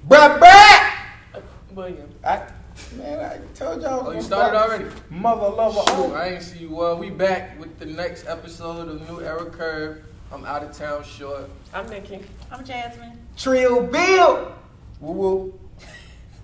Bruh. William. Man, I told y'all. Oh, you started already? Mother lover. Shoot, I ain't see you. Well, we back with the next episode of New Era Curve. I'm out of town short. I'm Nikki. I'm Jasmine. Trill Bill. Woo woo.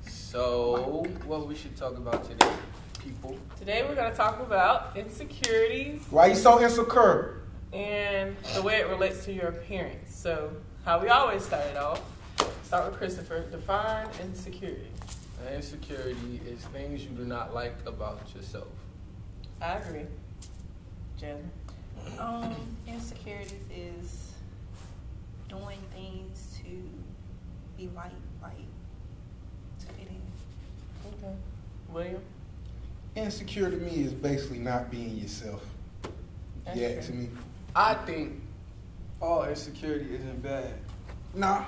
So, what we should talk about today, people? Today we're going to talk about insecurities. Why you so insecure? And the way it relates to your appearance. So, how we always started off. Start with Christopher. Define insecurity. Insecurity is things you do not like about yourself. I agree. Jasmine. Insecurities is doing things to be like to fit in. Okay. William. Insecure to me is basically not being yourself. That's Yeah, true. to me. I think all insecurity isn't bad. Nah.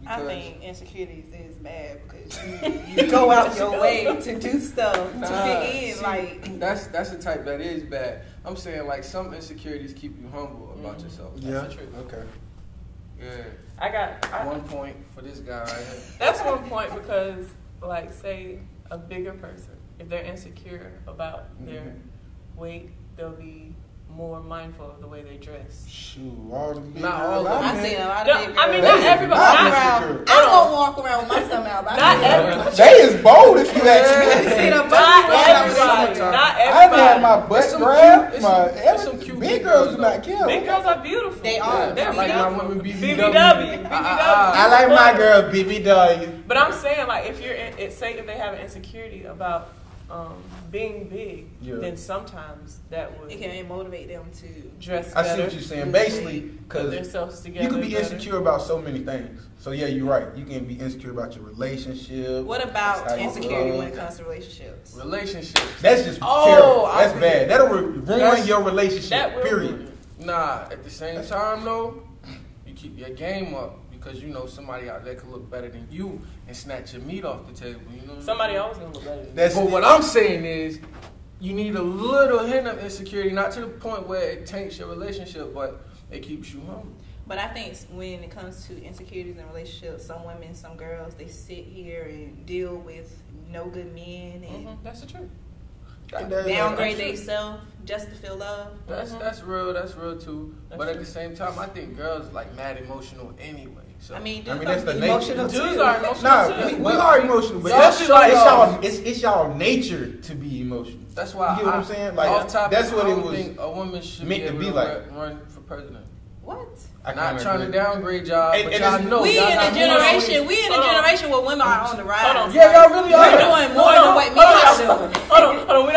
I Because think insecurities is bad because you go out your way to do stuff to fit in. see, Like that's the type that is bad. I'm saying like some insecurities keep you humble about yourself. Yeah. the truth. Okay. Yeah. I got 1 point for this guy right here. That's 1 point because, like, say a bigger person, if they're insecure about their weight, they'll be more mindful of the way they dress. Shoot, all the big Not girls all of I them. I met, seen a lot No, of big girls. I mean, They not is everybody. not Not, insecure. I won't walk around with my stomach out. but I not do. everybody. They is bold if you ask me. See the Not body everybody. Sometimes. Not I've had my everybody. butt It's some grabbed. cute- My it's some cute big big girls girls, do not kill. Big girls are beautiful. They are. They're I like my beautiful. women BBW. I like my girl BBW. But I'm saying, like, if you're say if they have an insecurity about being big, Yeah. then sometimes that would It can motivate them to dress I better. see what you're saying. Basically, Put because themselves together. you can be better. insecure about so many things. So yeah, you're right. You can be insecure about your relationship. What about How you insecurity love. when it comes to relationships? Relationships. That's just Oh, terrible. I That's see. bad. That'll ruin That's- your relationship. That will Period. ruin Nah, at the same time though, you keep your game up because you know somebody out there could look better than you and snatch your meat off the table. You know. Somebody else gonna look better. Than you. That's But what I'm saying is, you need a little hint of insecurity, not to the point where it taints your relationship, but it keeps you humble. But I think when it comes to insecurities in relationships, some women, some girls, they sit here and deal with no good men and That's the truth. downgrade themselves just to feel love. That's real. That's real too. That's but at true. the same time, I think girls like mad emotional anyway. So I mean, I mean, dudes that's the are nature. emotional Dudes too. are emotional Nah, too. we are emotional, but Especially like it's y'all nature to be emotional. that's why You get what I'm saying? Like, off topic, that's what I it don't was think a woman should meant be to able be to like. run for president. What? I Not kinda trying to agree. downgrade y'all, And- but and y'all it's- know We y'all in a not generation. We in a Hold on. generation where women are on the rise. Hold on. Yeah, y'all really We're are. doing more than what men are doing. Hold on. We're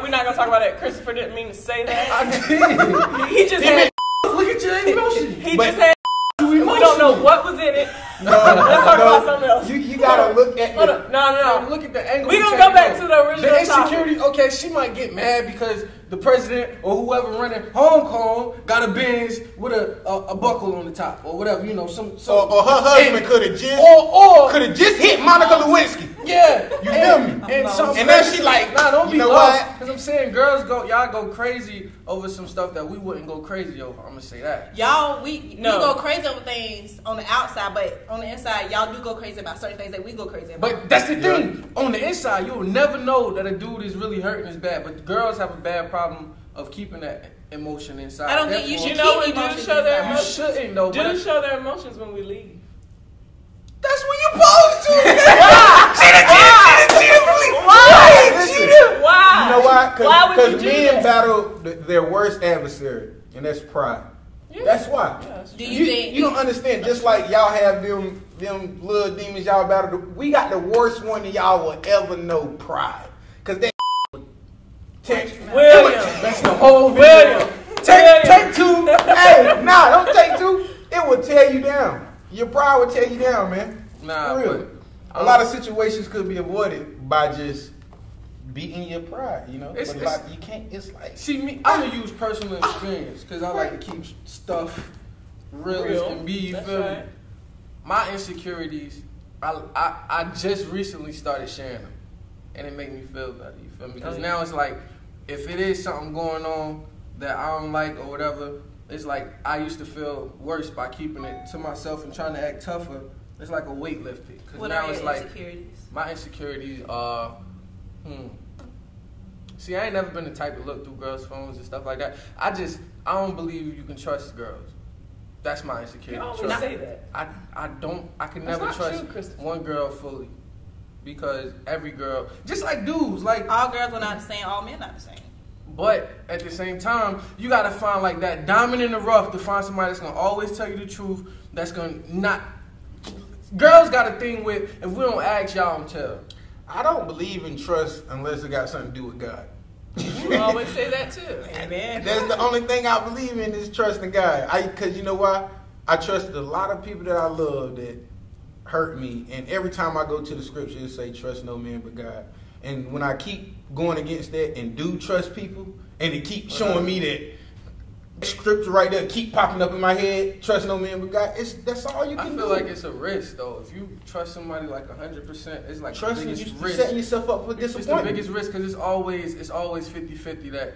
not gonna talk about that. Christopher didn't mean to say that. I did. He just had. Look at your emotion. He But- just had. We don't know what was in it. No, Let's talk about something else. You gotta look at Hold the. on. No. Look at the angle. We you gonna take go back though. to the original The insecurity. Okay, she might get mad because the president or whoever running Hong Kong got a Benz with a buckle on the top or whatever. You know, some Or her husband could have just or just hit Monica Lewinsky. yeah. You feel me? And, some And then she like, nah, don't you be know lost. what? Because I'm saying y'all go crazy over some stuff that we wouldn't go crazy over. I'm gonna say that. Y'all, we No. go crazy over things on the outside, but on the inside, y'all do go crazy about certain things that we go crazy about. But that's the thing. On the inside, you'll never know that a dude is really hurting his bad. But girls have a bad problem of keeping that emotion inside. I don't think you Therefore, should You know keep when emotions dudes show their inside. You emotions. shouldn't though. But Dudes show their emotions when we leave. that's when you're supposed to. Why? Listen, Why? you know why? Why would Because you do men that? battle their worst adversary, and that's pride. Yeah. That's why. Yeah, that's Do true. you think You don't understand? Just like y'all have them little demons y'all battle, we got the worst one that y'all will ever know, pride. Cause that William. That's the whole William. video. take two. Hey, nah, don't take two. It will tear you down. Your pride will tear you down, man. Nah, For real. but A lot of situations could be avoided by just beating your pride, you know. It's- But it's- like, you can't. It's like see me. I'm gonna use personal experience because I like to keep stuff real as can be. You That's feel me? right. My insecurities, I just recently started sharing them, and it made me feel better. You feel me? Because Oh, yeah. now it's like, if it is something going on that I don't like or whatever, it's like I used to feel worse by keeping it to myself and trying to act tougher It's like a weight lifted. Because What now are it's your like insecurities? my insecurities are. See, I ain't never been the type to look through girls' phones and stuff like that. I don't believe you can trust girls. That's my insecurity. You always say that. I can That's never not trust true, Christopher. one girl fully. Because every girl, just like dudes, like. All girls are not the same. All men not the same. But at the same time, you gotta find like that diamond in the rough to find somebody that's gonna always tell you the truth. That's gonna not. Girls got a thing with, if we don't ask, y'all don't tell. I don't believe in trust unless it got something to do with God. You always say that too. Amen. That's the only thing I believe in is trusting God. Because you know why? I trusted a lot of people that I love that hurt me. And every time I go to the scripture, it say trust no man but God. And when I keep going against that and do trust people, and it keep showing me that scripture right there keep popping up in my head, trust no man but God, that's all you can do. I feel like it's a risk though. If you trust somebody like 100%, it's like trusting the biggest you risk. setting yourself up for It's the disappointment. biggest risk because it's always 50-50 that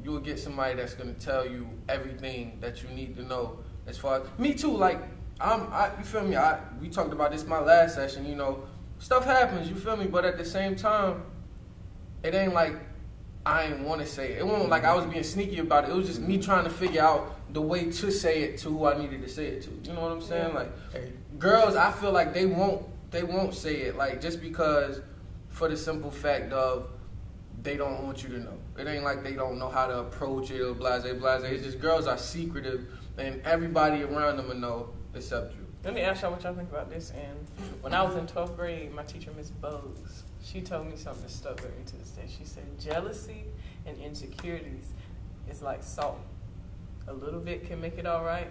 you will get somebody that's gonna tell you everything that you need to know. As far as me too, like you feel me? We talked about this in my last session. You know, stuff happens. You feel me? But at the same time, it ain't like I ain't want to say it. It wasn't like I was being sneaky about it. It was just me trying to figure out the way to say it to who I needed to say it to. You know what I'm saying? Like girls, I feel like they won't say it like just because for the simple fact of they don't want you to know. It ain't like they don't know how to approach it or blase. It's just girls are secretive and everybody around them will know except you. Let me ask y'all what y'all think about this. And when I was in 12th grade, my teacher, Miss Bowes, she told me something that stuck with me to this day. She said, jealousy and insecurities is like salt. A little bit can make it all right,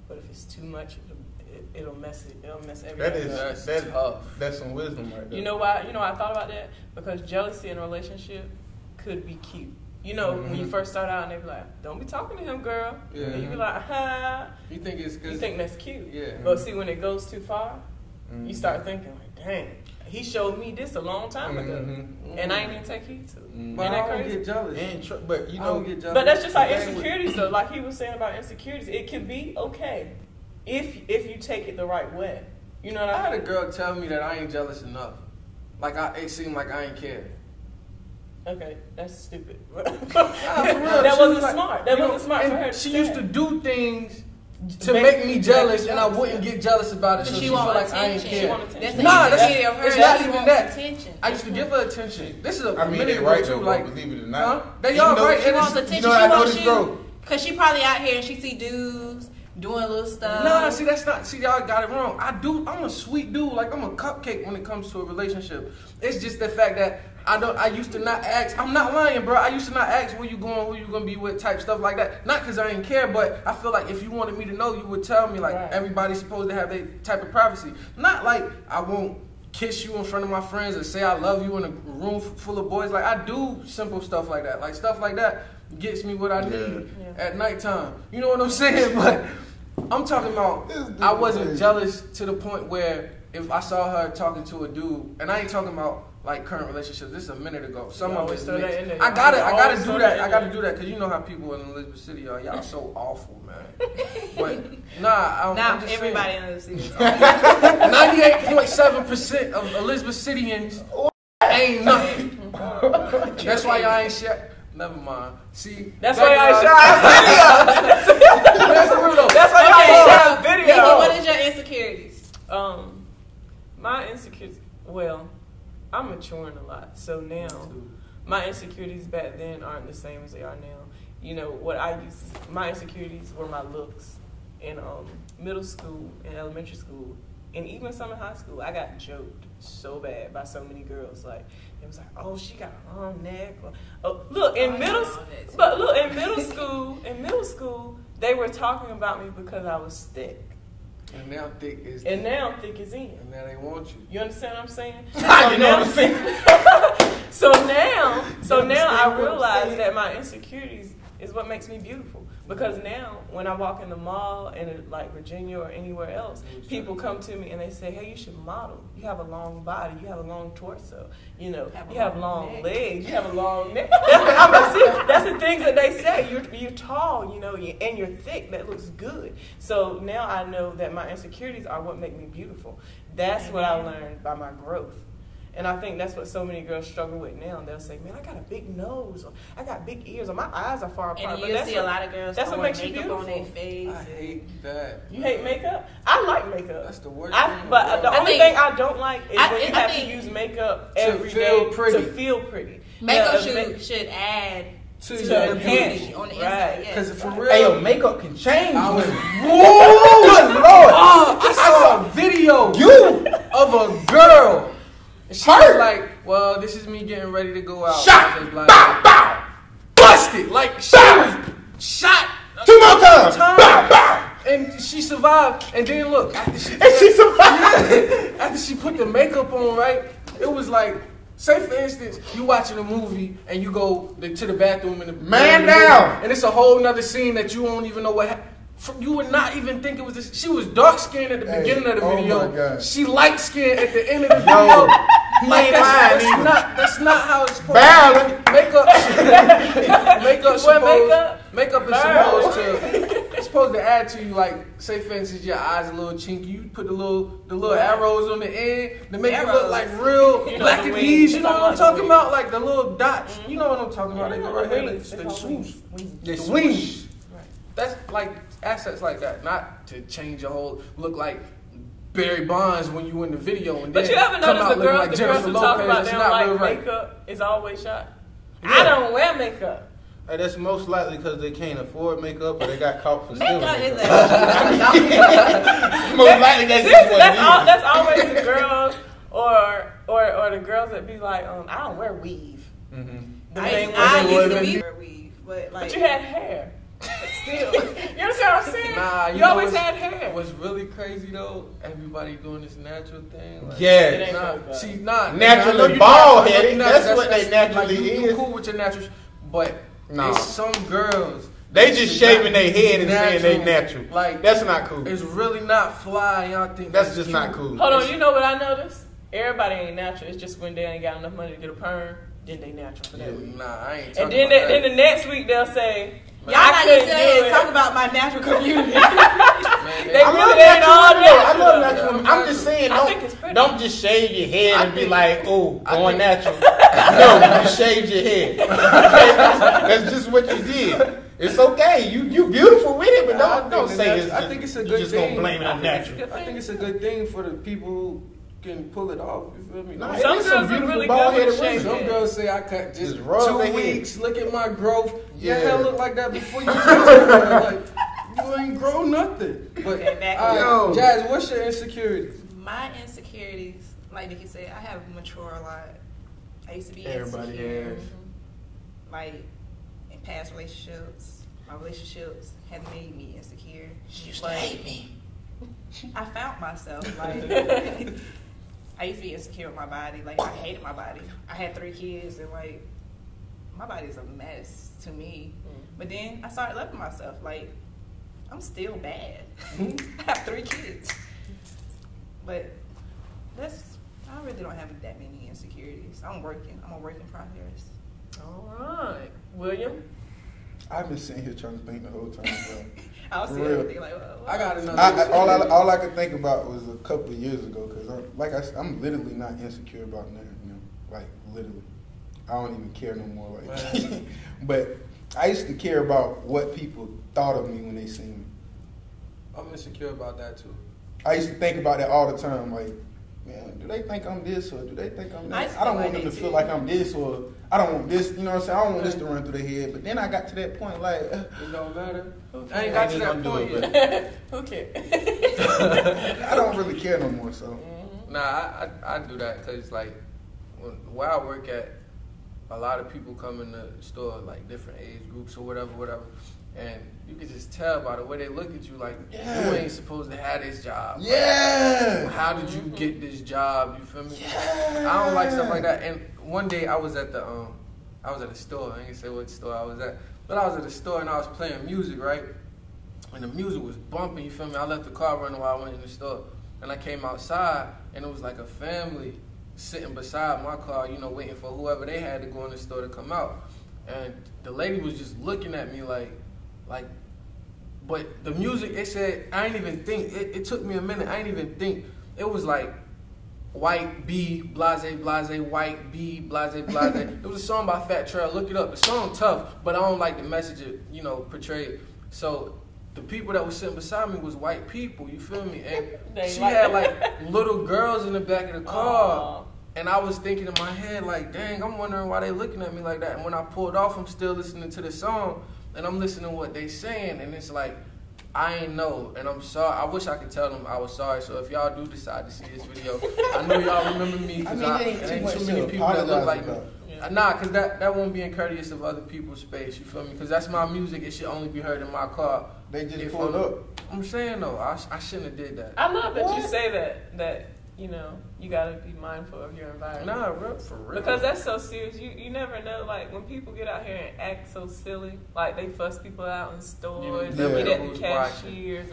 but if it's too much, it'll mess everything up. That's tough. That's some wisdom right there. You know why? You know, I thought about that because jealousy in a relationship could be cute. You know, when you first start out and they be like, don't be talking to him, girl. Yeah. And you be like, ha. You think it's good? You think that's cute. Yeah. But see, when it goes too far, you start thinking like, dang, he showed me this a long time ago. And I ain't even take heed to it. But Ain't I that don't crazy? get jealous. But you I know, don't get jealous. But that's just like The thing with- insecurities though. Like he was saying about insecurities, it can be okay if you take it the right way. You know what I I had mean? a girl tell me that I ain't jealous enough. Like it seemed like I ain't care. Okay, that's stupid. For real, That she wasn't was like- smart. That you know, wasn't smart for and her. To She say. used to do things to Make make me you jealous, and I jealous, wouldn't yeah. get jealous about it. So She she feel want like I ain't attention. She care. want attention. That's the Nah, insecurity of her. it's She not even wants that. attention. I used to give her attention. This is a I mean, minute they ago right too. though, Like, believe it or not. huh? They Even are though right. She and wants it's- attention. you know I She wants noticed, bro. you. Because she probably out here and she see dudes doing little stuff. Nah, see that's not. See, y'all got it wrong. I'm a sweet dude. Like I'm a cupcake when it comes to a relationship. It's just the fact that I used to not ask. I'm not lying, bro. I used to not ask where you going, who you gonna be with, type stuff like that. Not because I didn't care, but I feel like if you wanted me to know, you would tell me. Like Right. everybody's supposed to have their type of privacy. Not like I won't kiss you in front of my friends or say I love you in a room full of boys. Like I do simple stuff like that. Like stuff like that gets me what I need at nighttime. You know what I'm saying? But I'm talking about I wasn't jealous to the point where if I saw her talking to a dude, and I ain't talking about like current relationships. This is a minute ago. Some You of always it's throw that mixed. in there. I gotta Always do throw that. that I in gotta there. do that because you know how people in Elizabeth City y'all so awful, man. But nah, I'm Not just everybody saying. in the city. 98.7% of Elizabeth Cityans ain't nothing. That's why y'all ain't shit. Never mind. See, That's why y'all ain't shot video. That's the real though. That's why y'all Okay, ain't so, shot Nikki, video. what is your insecurities? My insecurities. Well, I'm maturing a lot, so now my insecurities back then aren't the same as they are now. You know what my insecurities were my looks in middle school and elementary school, and even some in high school. I got joked so bad by so many girls. Like it was like, oh, she got a long neck. Or, oh, look in middle school, they were talking about me because I was thick. And now thick is Now thick is in. and now they want you. You understand what I'm saying? You know what I'm saying? So now I realize that my insecurities is what makes me beautiful. Because now, when I walk in the mall in like Virginia or anywhere else, people come to me and they say, "Hey, you should model. You have a long body. You have a long torso. You know, you have long legs. You have a long neck." That's the things that they say. You're tall, you know, and you're thick. That looks good. So now I know that my insecurities are what make me beautiful. That's what I learned by my growth. And I think that's what so many girls struggle with now. They'll say, "Man, I got a big nose, or I got big ears, or my eyes are far apart." And you see a lot of girls that's what makes you makeup beautiful. on their face. I hate that. You hate makeup? I like makeup. That's the worst thing. But the only thing I don't like is when you have to use makeup every day to feel pretty. Makeup should add to your beauty on the inside. Because for real, Hey, yo, makeup can change. I was, Whoa, good lord! I saw a video You of a girl. And she was Hurt. like, "Well, this is me getting ready to go out." shot, I was like, bow, bow, busted. Like she Bow. was shot 2 more times, bow, bow, and she survived. And then look, after she and she survived. after she put the makeup on, right? It was like, say for instance, you watching a movie and you go to the bathroom in the Man in the down. movie, and it's a whole nother scene that you don't even know what happened. You would not even think it was this. She was dark skinned at the beginning of the oh video. my God. She light skinned at the end of the Yo, video. he Like ain't that's lying either. that's not how it's supposed Barely. to be. Makeup is supposed to add to you, like, say for instance your eyes a little chinky, you put the little arrows on the end to make it look like real You know, black the and wings. bees. You know what I'm The talking wings. about? Like the little dots. You know what I'm talking about? They go right here, Wings. the swoosh. They The wings. That's like assets like that, not to change your whole look like Barry Bonds when you in the video. And But then you ever come notice out the looking girls, like the Jennifer girls who talk Lopez? about It's them not like real right. makeup is always shot? Yeah. I don't wear makeup. Hey, that's most likely because they can't afford makeup or they got caught for stealing Makeup is makeup. a Most likely that's just Seriously, what it is. that's always the girls or the girls that be like, I don't wear weave. Mhm. The I thing used where to they be weave, but like But you had hair. But still. You understand what I'm saying? Nah, you know always what's- had hair. What's really crazy though? Everybody doing this natural thing. Like, Yeah. It ain't Nah, so bad. see, nah, Naturally I know you bald not- headed. you not- That's what they naturally like, you is. cool with your natural, but Nah. it's some girls. They that just is shaving not their head and saying they natural. Like That's not cool. it's really not fly. Y'all think That's just not cute. cool. Hold on, you know what I noticed? Everybody ain't natural. It's just when they ain't got enough money to get a perm, then they natural for that week. Nah, I ain't. And talking then about then that. the next week they'll say, y'all I not couldn't even do saying it. talk about my natural community. Man, They I love really ain't natural all women, though. I love natural. natural women. I'm just saying, I think it's pretty. don't just shave your head I and be think- like, oh, I going think- natural. No, you shaved your head. Okay? That's just what you did. It's okay. You beautiful with it, but don't say it's. I think it's a you good just thing. gonna blame it on natural. I think it's a good thing for the people who can pull it off. You feel me? Nah, Like, Some It's girls some are beautiful really bald-headed good with women. shaved some head. girls say I cut just rub 2 their head. weeks. Look at my growth. Your Yeah. hair look like that before you like you ain't grow nothing. But Okay, back Yo. Jazz, what's your insecurities? My insecurities, like Nikki said, I have matured a lot. I used to be Everybody insecure. has. Like in past relationships, my relationships had made me insecure. She used to hate me. I found myself like I used to be insecure with my body. Like I hated my body. I had 3 kids and like my body's a mess to me. But then I started loving myself. Like I'm still bad. I have 3 kids. But I really don't have that many insecurities. I'm a work in progress. All right. William? I've been sitting here trying to think the whole time, bro. I was For sitting real. there thinking like, well, I got another. All I could think about was a couple of years ago, because I'm literally not insecure about nothing, you know, like literally. I don't even care no more, like. But I used to care about what people thought of me when they seen me. I'm insecure about that too. I used to think about that all the time, like, man, do they think I'm this or do they think I'm that? I don't want them to feel like I'm this or I don't want this, you know what I'm saying? I don't want this to run through their head. But then I got to that point, like, It don't matter. Okay. I ain't got to Ain't that gonna point do it, yet. Who cares? I don't really care no more, so. Nah, I do that because like where I work at, a lot of people come in the store like different age groups or whatever, and you can just tell by the way they look at you like Yeah. you ain't supposed to have this job. Yeah! Like, how did you get this job? You feel me? Yeah. I don't like stuff like that. And one day I was at the store. I ain't gonna say what store I was at, But I was at the store and I was playing music, right? And the music was bumping, you feel me? I left the car running while I went in the store. And I came outside, and it was like a family sitting beside my car, you know, waiting for whoever they had to go in the store to come out. And the lady was just looking at me like, but the music, it said, I ain't even think, it took me a minute, I ain't even think. It was like, white B, blase, blase, white B, blase, blase. It was a song by Fat Trail. Look it up. The song tough, but I don't like the message it, you know, portrayed. So the people that was sitting beside me was white people, you feel me? And she had like little girls in the back of the car. Aww. And I was thinking in my head like, dang, I'm wondering why they looking at me like that. And when I pulled off, I'm still listening to the song, and I'm listening to what they saying, and it's like, I ain't know, and I'm sorry. I wish I could tell them I was sorry. So if y'all do decide to see this video, I know y'all remember me because ain't too many people that look like me. Yeah. Nah, because that won't be courteous of other people's space, you feel me? Because that's my music. It should only be heard in my car. They just pulled up. I'm saying, though, I shouldn't have did that. I love that you say that, you know, you got to be mindful of your environment. Nah, for real. Because that's so serious. You never know, like, when people get out here and act so silly, like they fuss people out in stores, they get at the cashiers.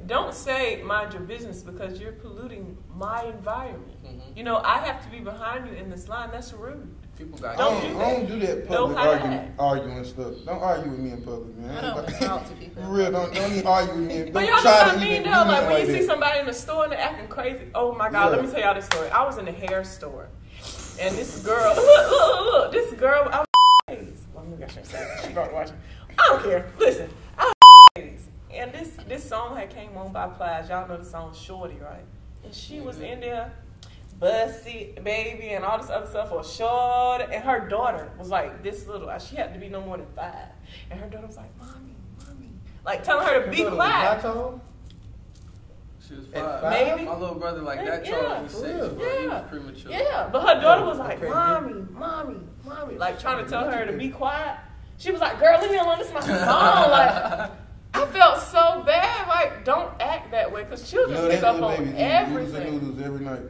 Don't say, mind your business, because you're polluting my environment. Mm-hmm. You know, I have to be behind you in this line. That's rude. People got I don't do that public arguing stuff. Don't argue with me in public, man. I don't talk to people. For real, don't even argue with me. But y'all know what I mean, though? Like, when you see somebody in the store and they're acting crazy, oh my God, let me tell y'all this story. I was in a hair store, and this girl, look, this girl, I was well, maybe I shouldn't say that. She probably watching. I don't care. Listen, I was and this song had came on by Plies. Y'all know the song Shorty, right? And she was in there, Bussy, baby, and all this other stuff for short. And her daughter was like this little. She had to be no more than 5. And her daughter was like, mommy, like telling her to be quiet. She was 5. Maybe. My little brother like that child was 6, bro. He was premature. Yeah, but her daughter was like, mommy, like trying to tell her to be quiet. She was like, girl, leave me alone. This is my song. Like, I felt so bad. Like, don't act that way, because children pick up on everything. Noodles every night.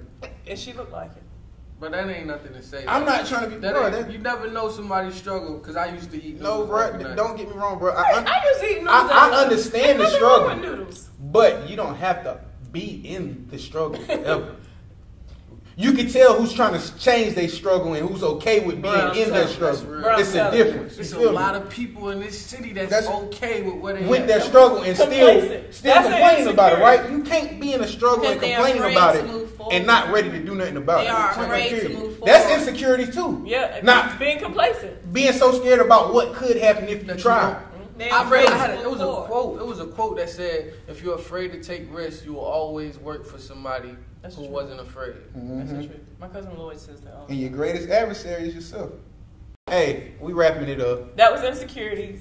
And she looked like it. But that ain't nothing to say. I'm not trying to be, bro. You never know somebody's struggle, because I used to eat noodles. No, bro, don't get me wrong, bro. I used to eat noodles. I understand the struggle, noodles. But you don't have to be in the struggle ever. You can tell who's trying to change their struggle and who's okay with being in their struggle. It's a difference. There's a lot of people in this city that's okay with what they with their struggle and still complaining about it, right? You can't be in a struggle and complaining about it and not ready to do nothing about it. They are afraid to move forward. That's insecurities too. Yeah, not being complacent, being so scared about what could happen if you try. It was a quote that said, if you're afraid to take risks, you will always work for somebody who wasn't afraid. Mm-hmm. That's true. My cousin Lloyd says that all the time. And your greatest adversary is yourself. Hey, we wrapping it up. That was Insecurities.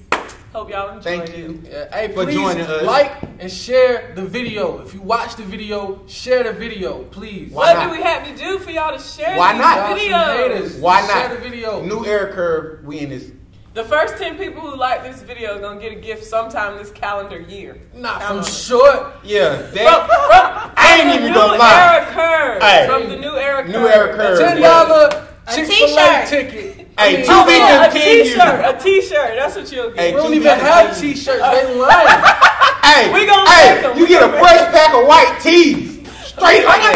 Hope y'all enjoyed Thank you. Hey, for joining us. Like and share the video. If you watch the video, share the video, please. What do we have to do for y'all to share these videos? Why not? Share the video. New era curve. We in this. The first 10 people who like this video are gonna get a gift sometime this calendar year. Not from short. Yeah, I ain't even gonna lie. From the new era curve. New era curve. $10 Chick-fil-A ticket. Hey, to be continued. A t-shirt. That's what you'll get. We don't even have t-shirts. They lying. Hey, we gonna make them. You get a fresh pack of white tees. Straight like a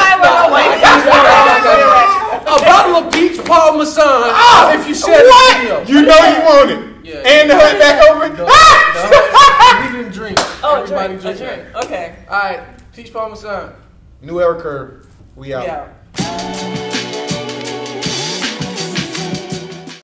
bottle of peach parmesan. If you share the video, you know you want it. Yeah, and the hood back over it. We didn't drink. Everybody drink. Okay. All right, peach parmesan. New era curve. We out.